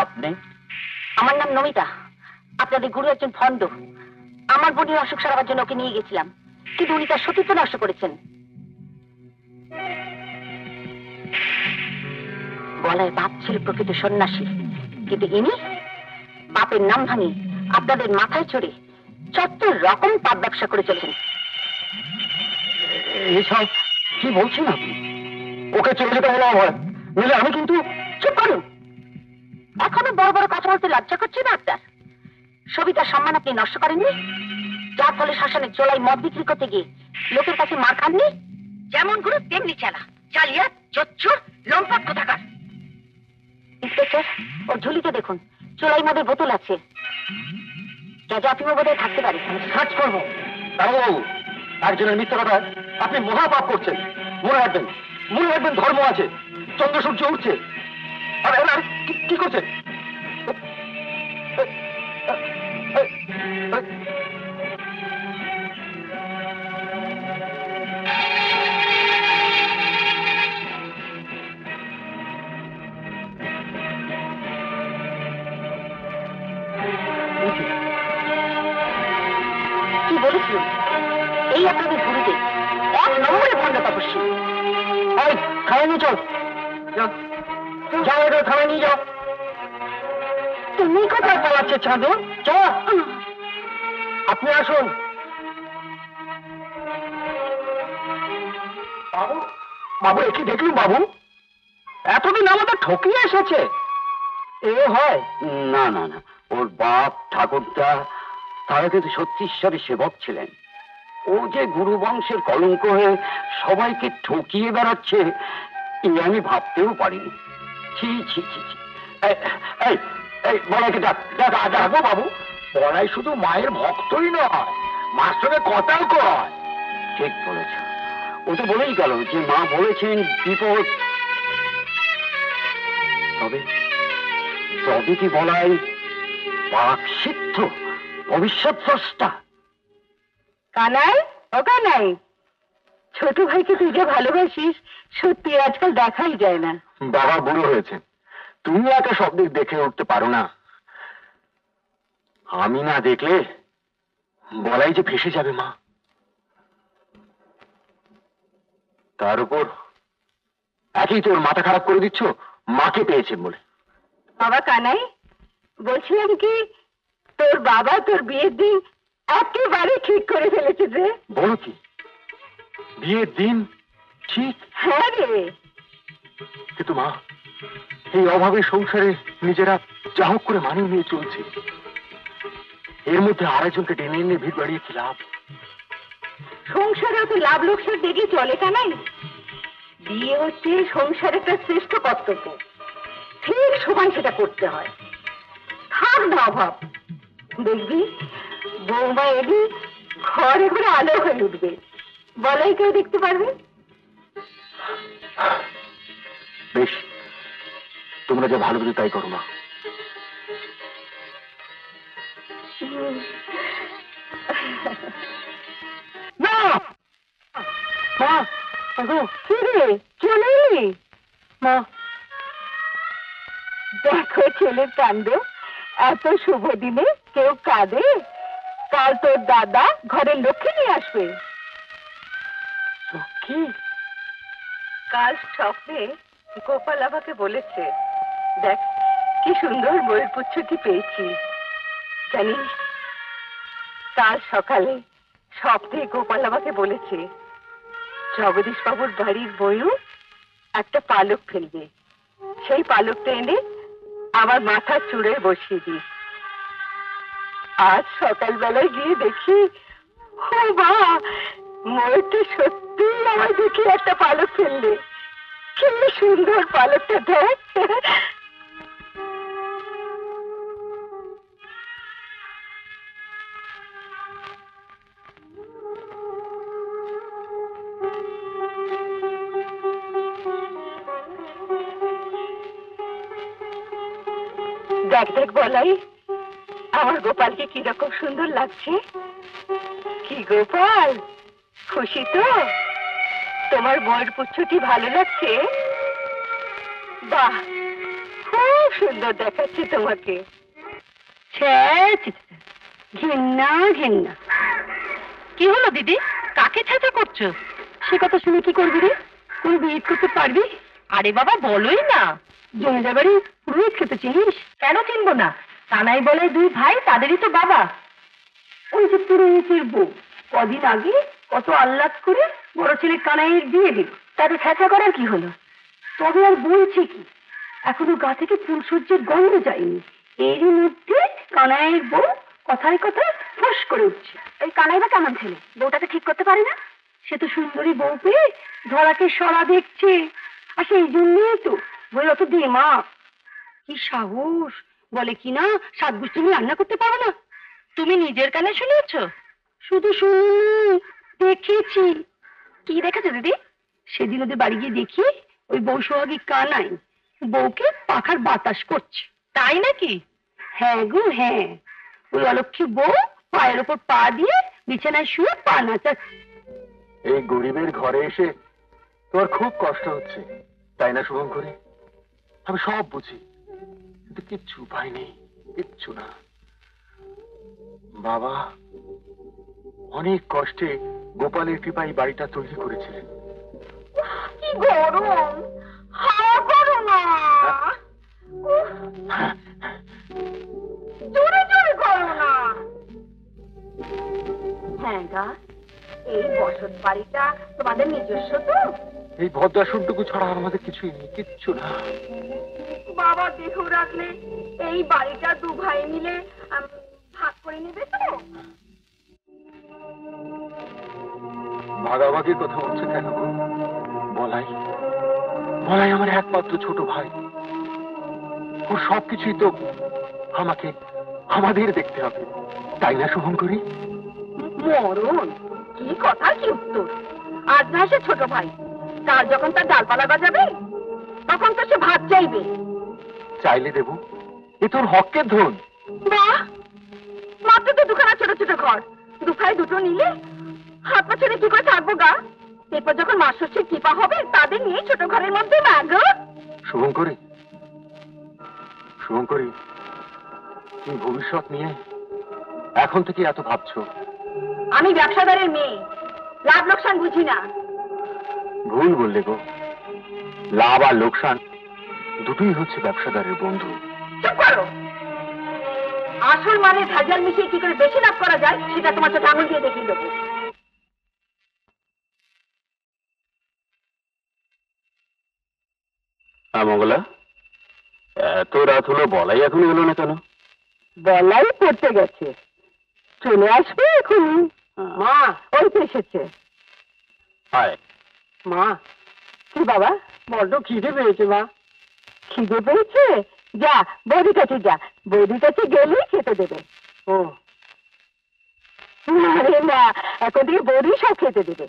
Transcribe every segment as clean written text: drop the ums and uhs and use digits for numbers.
আপনি? আমার নাম নমিতা। আপনাদের গুরু একজন ভণ্ড। আমার বোনের অসুখ সারাবার জন্য ওকে নিয়ে গেছিলাম, কিন্তু উনি তার সতীত্ব নষ্ট করেছেন। গলায় বাপ ছিল প্রকৃত সন্ন্যাসী, কিন্তু ইনি বাপের নাম ভাঙি আপনাদের মাথায় চড়ে চত্বর রকম পাপ ব্যবসা করে চলেছেন। এসব কি বলছেন আপনি? ওকে চলে যেতে হলো আমার, নইলে আমি কিন্তু। চুপ করুন। এখনো বড় বড় কথা বলতে লজ্জা করছে না আপনার? সবিতার সম্মান আপনি নষ্ট করেননি, যার ফলে শ্মশানের চোলাই মদ বিক্রি করতে গিয়ে লোকের কাছে মার খাননি। যেমন গুরু তেমনি চালা, চালিয়া চচ্চুর লম্পট কোথাকার। ইন্সপেক্টর, ওর ঝুলিতে দেখুন চোলাই মদের বোতল আছে। জাতিমা বোধহয় থাকতে পারে। সার্চ করবো। দারোগাবু, একজনের মিথ্যা কথা আপনি মহাপাপ করছেন। মনে রাখবেন, মনে রাখবেন, ধর্ম আছে। চন্দ্র সূর্য উঠছে, আর এনার কি করছেন? কি বলেছিল? এই আপনাদের গুরুদেব এক নম্বরে ভণ্ড তপস্বী। খাওয়া নিয়ে চল, যাও এটা খাওয়া নিয়ে যাও। তুমি কোথায় পালাচ্ছে চাঁদু? আপনি আসুন। বাবু, বাবু একে দেখলুম বাবু, এতদিন আমাদের ঠকিয়ে এসেছে। এ হয় না? না না, ওর বাপ ঠাকুরদা তারা কিন্তু সত্যি ঈশ্বরের সেবক ছিলেন। ও যে গুরু বংশের কলঙ্ক হয়ে সবাইকে ঠকিয়ে বেড়াচ্ছে, এ আমি ভাবতেও পারিনি। ছি ছি ছি ছি। এই বড়াইকে ডাকবো বাবু? বড়াই শুধু মায়ের ভক্তই নয়, মার সঙ্গে কথাও কয়। ঠিক বলেছ। ও তো বলেই গেল যে মা বলেছেন বিপদ। তবে তবে কি বলাই বাক সিদ্ধ, ভবিষ্যৎ স্রষ্টা? কানাই, ও কানাই, ছোট ভাইকে তুই যে ভালোবাসিস সত্যি আজকাল দেখাই যায় না। বাবা বুড়ো হয়েছে, তুমি একা সব দিক দেখে উঠতে পারো না। আমি না দেখলে বলাই যে ফেসে যাবে মা। তার উপর একই তোর মাথা খারাপ করে দিচ্ছ মাকে পেয়েছে বলে। বাবা কানাই, বলছিলাম কি তোর বাবা তোর বিয়ের দিন একেবারে ঠিক করে ফেলেছে রে। বলো কি, বিয়ের দিন ঠিক? হ্যাঁ রে। কিন্তু মা, এই অভাবের সংসারে নিজেরা যা হোক করে মানিয়ে নিয়ে চলছে, এর মধ্যে আরেকজনকে টেনে এনে ভিড় বাড়িয়ে কি লাভ? সংসারে তো লাভ লোকসান দেখলে চলে কানাই। বিয়ে হচ্ছে সংসার একটা শ্রেষ্ঠ কর্তব্য, ঠিক সময় সেটা করতে হয়। থাক না অভাব, দেখবি বৌমা এলি ঘরে ঘরে আলো হয়ে উঠবে, বলাই কেউ দেখতে পারবে। বেশ, তোমরা যা ভালো বুঝে তাই করো মা। কি রে, চলে এলি? মা, দেখো ছেলের কাণ্ড, এত শুভ দিনে কেউ কাঁদে? কাল তোর দাদা ঘরের লক্ষ্মী নিয়ে আসবে। কি? কাল স্বপ্নে গোপাল আমাকে বলেছে, দেখ কি সুন্দর বইয়ের পুচ্ছটি পেয়েছি। জানিস, কাল সকালে স্বপ্নে গোপাল আমাকে বলেছে জগদীশ বাবুর বাড়ির বইও একটা পালক ফেলবে, সেই পালকটা এনে আমার মাথার চূড়ে বসিয়ে দিস। আজ সকালবেলায় গিয়ে দেখি ও মা, ময়ূরটি সত্যি আমায় দেখি একটা পালক ফেললে। কি সুন্দর পালকটা দেখ। দেখ দেখ বলাই, আমার গোপালকে কিরকম সুন্দর লাগছে। কি গোপাল, খুশি তো? তোমার বইয়ের পুচ্ছটি ভালো লাগছে? বাহ, খুব খুব সুন্দর দেখাচ্ছে তোমাকে। ঘেন্না ঘেন্না। কি হলো দিদি, কাকে ছেঁচা করছো? সে কথা শুনে কি করবি রে? কোন বিয়ে করতে পারবি? আরে বাবা বলোই না। জমিদারি পুরোহিত খেতে চিনিস? কেন চিনবো না? কানাই বলে দুই ভাই, তাদেরই তো বাবা। ওই যে পুরোহিতের বউ কদিন আগে কত আহ্লাদ করে বড় ছেলে কানাইয়ের বিয়ে দিল, তাদের ছেঁচা করার কি হলো? তবে আর বলছে কি, এখনো গা থেকে ফুলসজ্জের গন্ধ যায়নি, এরই মধ্যে কানাইয়ের বউ কথায় কথায় ফস করে উঠছে। এই কানাই বা কেমন ছেলে, বউটাকে ঠিক করতে পারে না? সে তো সুন্দরী বউ পেয়ে ধরাকে সরা দেখছে, আর সেই জন্যই তো বই অত দেমাক। কি সাহস, বলে কিনা সাত গোষ্ঠী তুমি রান্না করতে পারো না। তুমি নিজের কানে শুনেছ? শুধু শুনি, দেখেছি। কি দেখেছো দিদি? সেদিন ওদের বাড়ি গিয়ে দেখি ওই বউ সোহাগী কানাই বউকে পাখার বাতাস করছে। তাই নাকি? হ্যাঁ গো হ্যাঁ, ওই অলক্ষী বউ পায়ের ওপর পা দিয়ে বিছানায় শুয়ে পা নাচাচ্ছে। এই গরিবের ঘরে এসে তোমার খুব কষ্ট হচ্ছে, তাই না শুভঙ্করী? আমি সব বুঝি, কিন্তু কিচ্ছু উপায় নেই, কিচ্ছু না। বাবা অনেক কষ্টে গোপালের কৃপায় বাড়িটা তৈরি করেছিলেন। কি গরম, হাওয়া করো না, জোরে জোরে করো না। হ্যাঁ গা, এই বসত বাড়িটা তোমাদের নিজস্ব তো? এই ভদ্রাসনটুকু ছাড়া আর আমাদের কিছুই নেই, কিচ্ছু না। বাবা দেখেও রাখলে এই বাড়িটা দু ভাই মিলে ভাগ করে নেবে তো? ভাগাভাগির কথা হচ্ছে কেন গো? বলাই বলাই আমার একমাত্র ছোট ভাই, ওর সবকিছুই তো আমাকে আমাদের দেখতে হবে, তাই না শুভঙ্করী? মরণ, কি কথা কি উত্তর? আজ না সে ছোট ভাই, কাল যখন তার ডালপালা বাজাবে তখন তো সে ভাত চাইবে। চাইলে দেব, এ তোর হকের ধন। বাহ, মাত্র তো দুখানা ছোট ছোট ঘর, দু ভাই দুটো নিলে হাত পা ছেড়ে কি করে থাকবো গা? এরপর যখন মা ষষ্ঠীর কৃপা হবে তাদের নিয়ে ছোট ঘরের মধ্যে মাগো। শুভঙ্করী, শুভঙ্করী, তুমি ভবিষ্যৎ নিয়ে এখন থেকে এত ভাবছো? আমি ব্যবসাদারের মেয়ে, লাভ লোকসান বুঝি না। ভুল বললে গো, লাভ আর লোকসান দুটোই হচ্ছে ব্যবসাদারের বন্ধু। চুপ করো, আসল মানে ভেজাল মিশিয়ে কি করে বেশি লাভ করা যায় সেটা তোমার চোখে আঙুল দিয়ে দেখিয়ে দেবো। মঙ্গলা, এত রাত হলো, বলাই এখনো এলো না কেন? বলাই পড়তে গেছে, চলে আসবে এখনই। মা ওই তো এসেছে। হায় মা, কি বাবা, বড্ড খিদে পেয়েছে মা। খিদে পেয়েছে? যা বৌদির কাছে যা, বৌদির কাছে গেলেই খেতে দেবে। ও না রে না, এখন থেকে বৌদি সব খেতে দেবে।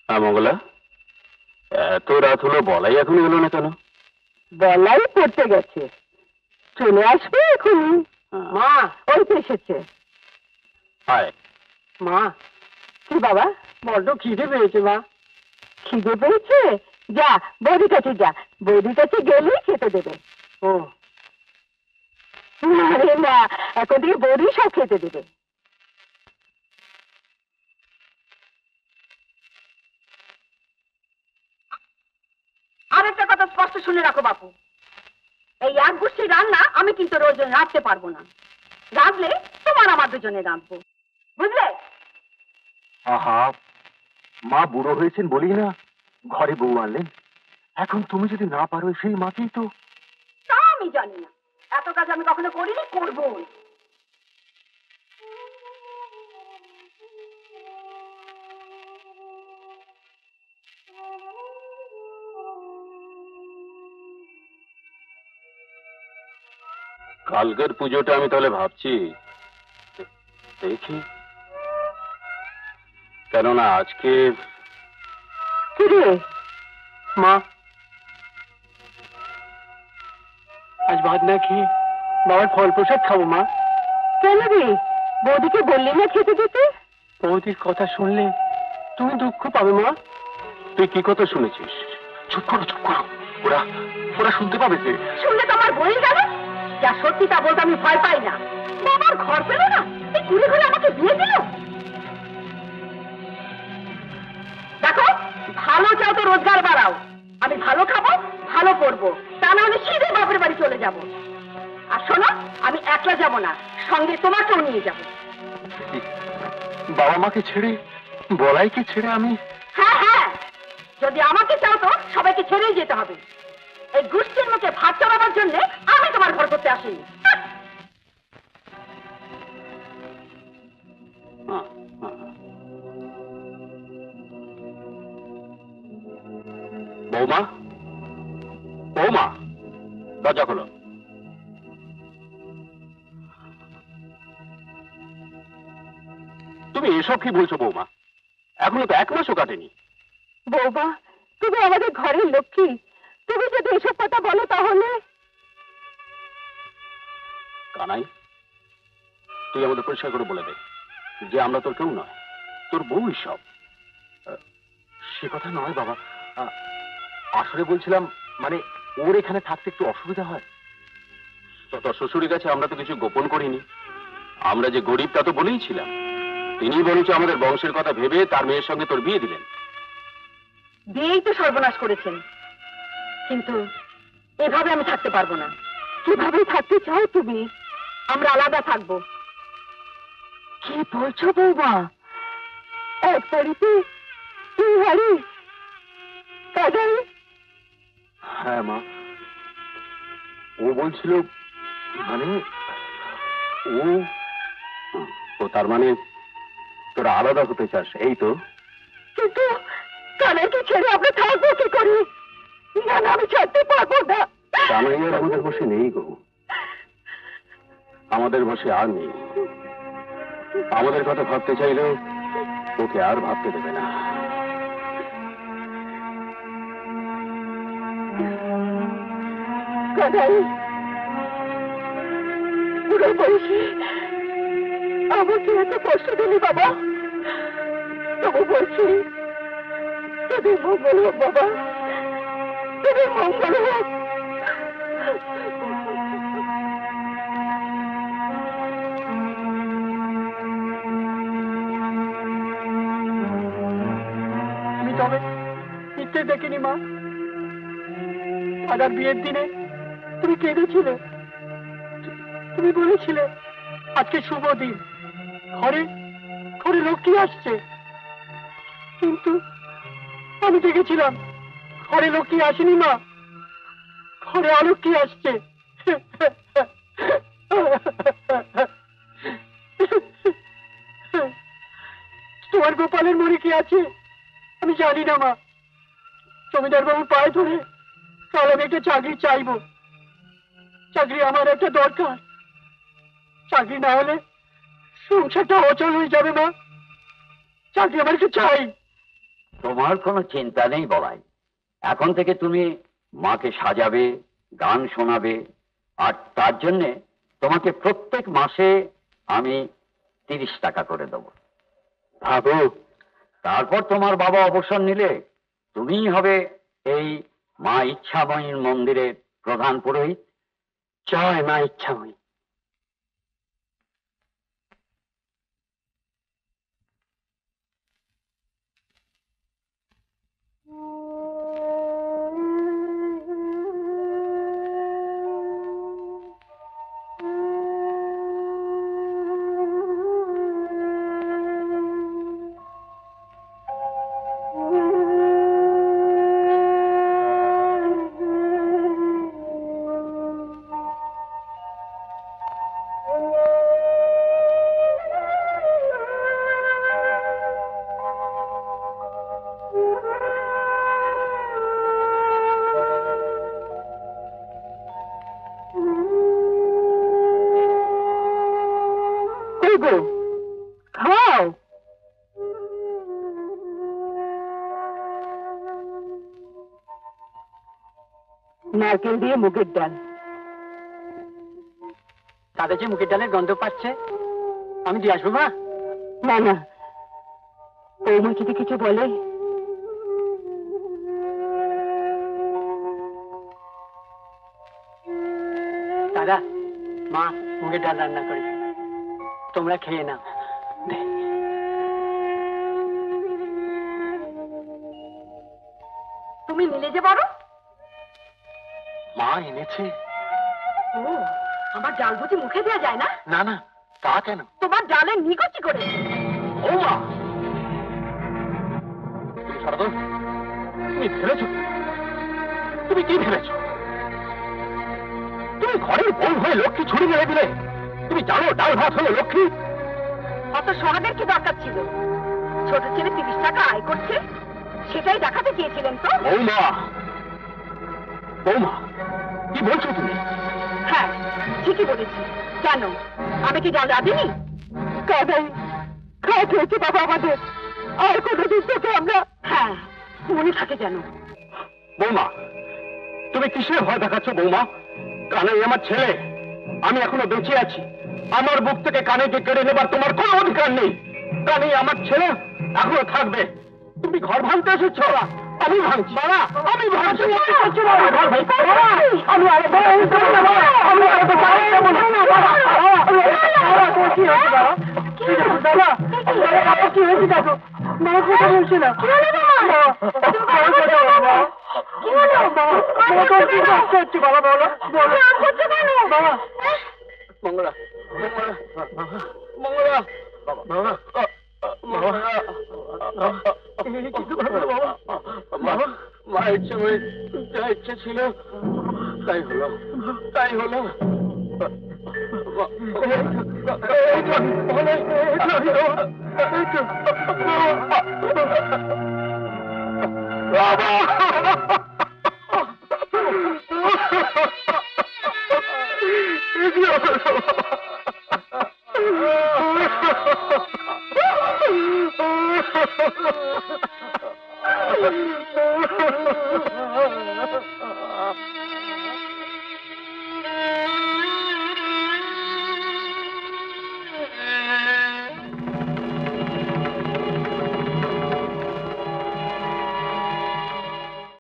মঙ্গলা, এত রাত হলো, বলাই এখনো এলো না কেন? বলাই পড়তে গেছে, চলে আসবে এখনই। মা ওই তো এসেছে। হায় মা, কি বাবা, বড্ড খিদে পেয়েছে মা। খিদে পেয়েছে? যা বৌদির কাছে যা, বৌদির কাছে গেলেই খেতে দেবে। ও না রে না, এখন থেকে বৌদি সব খেতে দেবে। আরেকটা কথা স্পষ্ট শুনে রাখো বাপু, এই এক গোষ্ঠীর রান্না আমি কিন্তু রোজ রাঁধতে পারবো না। রাঁধলে তোমার আমার দুজনে রাঁধবো, বুঝলে? আহা, মা বুড়ো হয়েছেন বলি না ঘরে বউ আনলেন, এখন তুমি যদি না পারো সেই মাকেই তো। তা আমি জানি না, এত কাজ আমি কখনো করিনি, করবো। কালকের পুজোটা আমি তাহলে ভাবছি দেখি, কেননা আজকে কি রে মা, আজ ভাত না খেয়ে বাবার ফল প্রসাদ খাবো মা। কেন রে, বৌদিকে বললি না খেতে দিতে? বৌদির কথা শুনলে তুমি দুঃখ পাবে মা। তুই কি কথা শুনেছিস? চুপ করো, চুপ করো। ওরা ওরা শুনতে পাবে যে। শুনলে তো আমার বই গেল। যা সত্যি তা বলতে আমি ভয় পাই না। বাবার ঘর পেল না, এই ঘুরে ঘুরে আমাকে বিয়ে দিল। দেখো, ভালো চাও তো রোজগার বাড়াও, আমি ভালো খাবো, ভালো পড়বো, তা না হলে সিধে বাপের বাড়ি চলে যাব। আর শোনো, আমি একলা যাব না, সঙ্গে তোমাকেও নিয়ে যাব। বাবা মাকে ছেড়ে, বলাইকে ছেড়ে আমি? হ্যাঁ হ্যাঁ, যদি আমাকে চাও তো সবাইকে ছেড়েই যেতে হবে। এই গোষ্ঠীর মুখে ভাত চালাবার জন্য আমি তোমার ঘর করতে আসিনি। বৌমা, বৌমা, দরজা খোলো। তুমি এসব কি বলছো বৌমা? এখনো তো 1 মাসও কাটেনি। বৌমা, তুমি আমাদের ঘরের লক্ষ্মী, তুমি যদি এসব কথা বলো তাহলে। কানাই, তুই আমাদের পরিষ্কার করে বলে দে যে আমরা তোর কেউ নয়, তোর বউই সব। সে কথা নয় বাবা, আসলে বলছিলাম মানে ওর এখানে থাকতে একটু অসুবিধা হয়। তো তোর শ্বশুরের কাছে আমরা তো কিছু গোপন করিনি। আমরা যে গরিব তা তো বলেই ছিলাম। তিনি বরঞ্চ আমাদের বংশের কথা ভেবে তার মেয়ের সঙ্গে তোর বিয়ে দিলেন। দিয়েই তো সর্বনাশ করেছেন, কিন্তু এভাবে আমি থাকতে পারবো না। কিভাবে থাকতে চাও তুমি? আমরা আলাদা থাকবো। কি বলছো বৌমা? এক বাড়িতে দুই হাড়ি কাজাই? হ্যাঁ মা, ও বলছিল মানে ও তার মানে তোরা আলাদা হতে চাস, এই তো? কিন্তু কানাইকে ছেড়ে আমরা থাকবো কি করি? না না, আমি ছাড়তে পারবো না। কানাইয়ার আমাদের বসে নেই গো, আমাদের বসে আর নেই। আমাদের কথা ভাবতে চাইলেও ওকে আর ভাবতে দেবে না। কানাই, বুড়ো বয়সে আমাকে এত কষ্ট দিলি বাবা, তবু বলছি তোদের মঙ্গল হোক বাবা, তোদের মঙ্গল হোক। তুমি তবে মিথ্যে দেখিনি মা। দাদার বিয়ের দিনে তুমি কেঁদেছিলে, তুমি বলেছিলে আজকে শুভ দিন, ঘরে ঘরে লক্ষ্মী আসছে। কিন্তু আমি দেখেছিলাম ঘরে লক্ষ্মী আসেনি মা, ঘরে অলক্ষ্মী আসছে। তোমার গোপালের মনে কি আছে আমি জানি না মা। জমিদার বাবু পায়ে ধরে কাল আমি একটা চাকরি চাইবো। চাকরি আমার একটা দরকার, চাকরি না হলে সংসারটা অচল হয়ে যাবে মা। চাকরি আমার একটু চাই। তোমার কোনো চিন্তা নেই বলাই। এখন থেকে তুমি মাকে সাজাবে, গান শোনাবে, আর তার জন্য তোমাকে প্রত্যেক মাসে আমি 30 টাকা করে দেবো। ভাবো, তারপর তোমার বাবা অবসর নিলে তুমিই হবে এই মা ইচ্ছাময়ীর মন্দিরের প্রধান পুরোহিত। জয় মা ইচ্ছাময়ী। খাও। নারকেল দিয়ে মুগের ডাল, দাদা যে মুখের ডালের গন্ধ পাচ্ছে, আমি দিয়ে আসবো মা। না না, বৌমা যদি কিছু বলে। দাদা, মা মুখের ডাল রান্না করেছে, তোমরা খেয়ে নাও। তুমি মিলে যে বড়। মা এনেছে? ও, আমার ডাল বুঝি মুখে দেওয়া যায় না? না না, তা কেন? তোমার ডালে নিগচি করে। ও মা, তুমি ছাড়ো তো। তুমি ভেবেছ, তুমি কি ভেবেছ? তুমি ঘরের বউ হয়ে লক্ষ্মী ছুরি মেরে দিলে। তুমি জানো ডাল ভাত হলো লক্ষ্মী? অত সোনাদের কি দরকার ছিল? ছোট ছেলে 30 টাকা আয় করছে, সেটাই দেখাতে চেয়েছিলেন তো? বৌমা, বৌমা, কি বলছো তুমি? হ্যাঁ, ঠিকই বলেছি। কেন, আমি কি ডাল রাঁধিনি? কাদাই খাওয়া হয়েছে বাবা আমাদের, আর কোনোদিন তোকে আমরা। হ্যাঁ, মনে থাকে যেন। বৌমা, তুমি কিসের ভয় দেখাচ্ছ বৌমা? কানাই আমার ছেলে, আমি এখনো বেঁচে আছি। আমার বুক থেকে কানাইকে কেড়ে নেবার তোমার কোনো অধিকার নেই। কানাই আমার ছেলে, এখনো থাকবে। তুমি ঘর ভাঙতে এসেছ? আমি ভাঙছি, আমি ভাঙছি। আমি কি হয়েছে দেখো, মা কথা বলছে না। বাবা বলো, বাবা। মঙ্গলা, মঙ্গলা, বাবা, বাবা, মা ইচ্ছে করে যা ইচ্ছে ছিল তাই হলো, তাই হলো। বাবা,